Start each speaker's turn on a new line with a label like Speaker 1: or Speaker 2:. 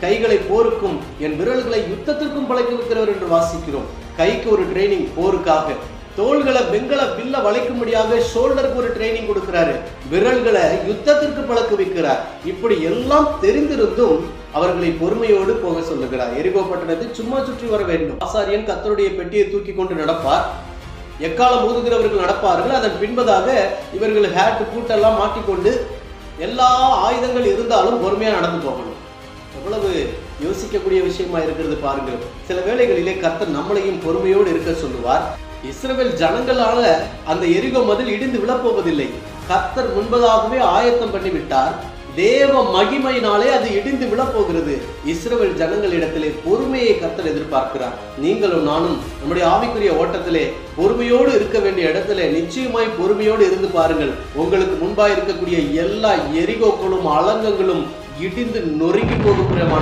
Speaker 1: கைகளை போருக்கும் என் விரல்களை யுத்தத்திற்கும் பழக்குவிக்கிறவர் என்று வாசிக்கிறோம். கைக்கு ஒரு ட்ரைனிங் போருக்காக, தோள்களை வெங்கல வில்ல வளைக்கும்படியாக ஷோல்டருக்கு ஒரு ட்ரைனிங் கொடுக்கிறாரு, விரல்களை யுத்தத்திற்கு பழக்குவிக்கிறார். இப்படி எல்லாம் தெரிந்திருந்தும் அவர்களை பொறுமையோடு போக சொல்லுகிறார். எரிகோ பட்டணத்தை சும்மா சுற்றி வர வேண்டும். ஆசாரியன் கர்த்தருடைய பெட்டியை தூக்கி கொண்டு நடப்பார், எக்காலம் ஊதுகிறவர்கள் நடப்பார்கள். அதன் பின்பதாக இவர்கள் ஹேட் பூட்டெல்லாம் மாட்டிக்கொண்டு எல்லா ஆயுதங்கள் இருந்தாலும் பொறுமையா நடந்து போகணும். எவ்வளவு யோசிக்கக்கூடிய விஷயமா இருக்கிறது பாருங்கள். சில வேளைகளிலே கர்த்தர் நம்மளையும் பொறுமையோடு இருக்க சொல்லுவார். இஸ்ரவேல் ஜனங்களால அந்த எரிகோ மதில் இடிந்து விழப்போவதில்லை. கர்த்தர் முன்பதாகவே ஆயத்தம் பண்ணிவிட்டார். தேவ மகிமையினாலே அது இடிந்து விழப்போகிறது. இஸ்ரவேல் ஜனங்களிடத்திலே பொறுமையை கர்த்தர் எதிர்பார்க்கிறார். நீங்களும் நானும் நம்முடைய ஆவிக்குரிய ஓட்டத்திலே பொறுமையோடு இருக்க வேண்டிய இடத்துல நிச்சயமாய் பொறுமையோடு இருந்து பாருங்கள். உங்களுக்கு முன்பாக இருக்கக்கூடிய எல்லா எரிகோக்களும் அலங்கங்களும் இடிந்து நொறுங்கி போகும்.